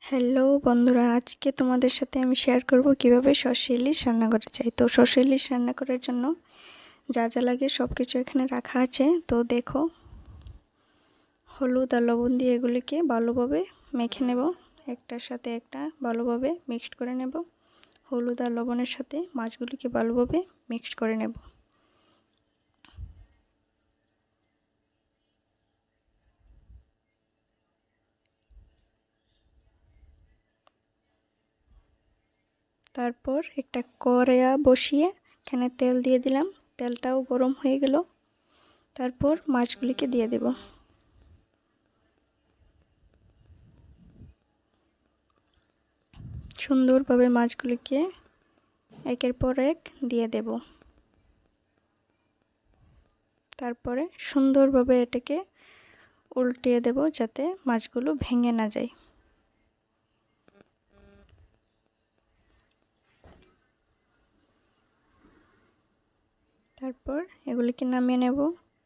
Hello বন্ধুরা, আজকে তোমাদের সাথে আমি শেয়ার করব কিভাবে সর্ষে ইলিশ রান্না করা যায়। তো সর্ষে ইলিশ রান্না করার জন্য যা যা লাগে সব কিছু এখানে রাখা আছে। তো দেখো, হলুদ আর লবণ দিয়ে এগুলিকে ভালোভাবে মেখে নেব, একটার সাথে একটা ভালোভাবে মিক্সড করে নেব। হলুদ আর লবণের সাথে মাছগুলিকে ভালোভাবে মিক্সড করে নেব। তারপর একটা কড়াইয়া বসিয়ে এখানে তেল দিয়ে দিলাম, তেলটাও গরম হয়ে গেল। তারপর মাছগুলিকে দিয়ে দেব। সুন্দরভাবে মাছগুলিকে একের পর এক দিয়ে দেব। তারপরে সুন্দরভাবে এটাকে উল্টিয়ে দেব যাতে মাছগুলো ভেঙে না যায়। তারপর এগুলিকে নামিয়ে নেব।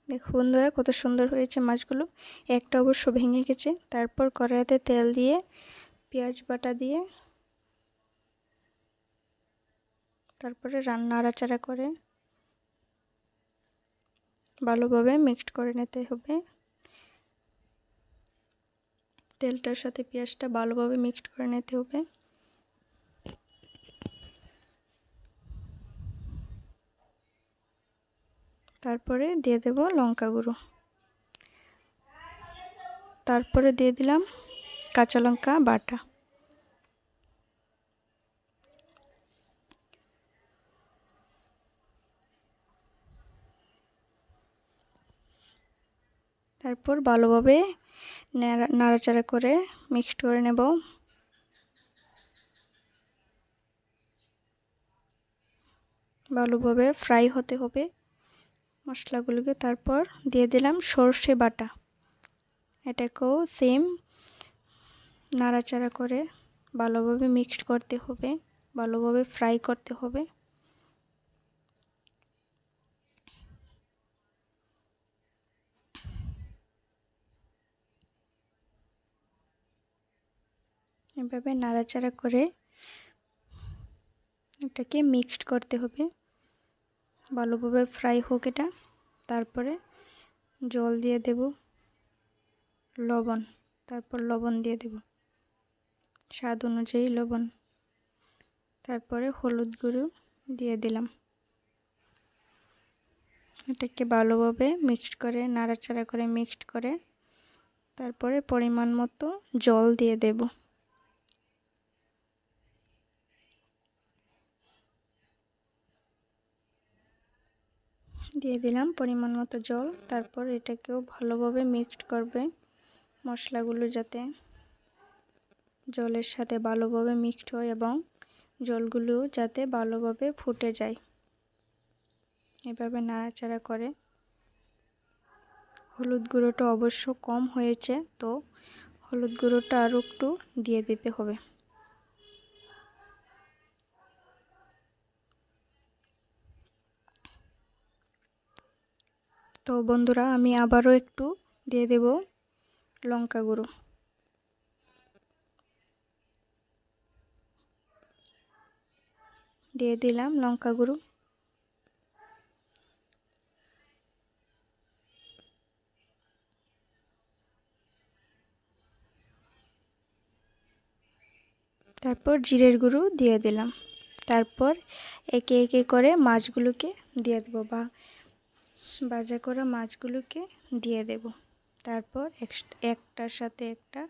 দেখো বন্ধুরা, কত সুন্দর হয়েছে মাছগুলো। একটা অবশ্য ভেঙে গেছে। তারপর কড়াইতে তেল দিয়ে পেঁয়াজ বাটা দিয়ে তারপরে নাড়াচাড়া করে ভালোভাবে মিক্সড করে নিতে হবে। তেলটার সাথে পেঁয়াজটা ভালোভাবে মিক্সড করে নিতে হবে। তারপরে দিয়ে দেব লঙ্কা গুঁড়ো। তারপরে দিয়ে দিলাম কাঁচা লঙ্কা বাটা। তারপর ভালোভাবে নাড়াচাড়া করে মিক্সড করে নেব। ভালোভাবে ফ্রাই হতে হবে মশলাগুলোকে। তারপর দিয়ে দিলাম সর্ষে বাটা। এটাকেও সেম নাড়াচাড়া করে ভালোভাবে মিক্সড করতে হবে, ভালোভাবে ফ্রাই করতে হবে। এভাবে নাড়াচাড়া করে এটাকে মিক্সড করতে হবে, ভালোভাবে ফ্রাই হোক এটা। তারপরে জল দিয়ে দেব, লবণ, তারপর লবণ দিয়ে দেব স্বাদ অনুযায়ী লবণ। তারপরে হলুদ গুঁড়ো দিয়ে দিলাম। এটাকে ভালোভাবে মিক্সড করে নাড়াচাড়া করে মিক্সড করে তারপরে পরিমাণ মতো জল দিয়ে দেব। দিয়ে দিলাম পরিমাণ মতো জল। তারপর এটাকেও ভালোভাবে মিক্সড করবে, মশলাগুলো যাতে জলের সাথে ভালোভাবে মিক্সড হয় এবং জলগুলো যাতে ভালোভাবে ফুটে যায়। এভাবে নাড়াচাড়া করে। হলুদ গুঁড়োটা অবশ্য কম হয়েছে, তো হলুদ গুঁড়োটা আরও একটু দিয়ে দিতে হবে। তো বন্ধুরা, আমি আবারও একটু দিয়ে দেব লঙ্কা গুঁড়ো। দিয়ে দিলাম লঙ্কা গুঁড়ো। তারপর জিরের গুঁড়ো দিয়ে দিলাম। তারপর একে একে করে মাছগুলোকে দিয়ে দেবো, বা ভাজা করা মাছগুলোকে দিয়ে দেব। তারপর একটার সাথে একটা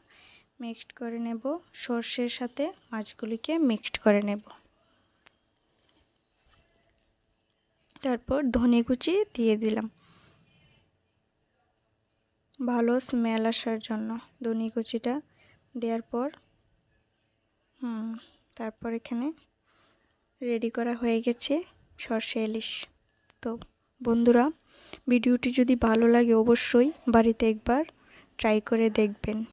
মিক্সড করে নেব, সর্ষের সাথে মাছগুলিকে মিক্সড করে নেব। তারপর ধনে কুচি দিয়ে দিলাম, ভালো স্মেল আসার জন্য ধনে কুচিটা দেওয়ার পর তারপর এখানে রেডি করা হয়ে গেছে সর্ষে ইলিশ। তো বন্ধুরা, ভিডিওটি যদি ভালো লাগে অবশ্যই বাড়িতে একবার ট্রাই করে দেখবেন।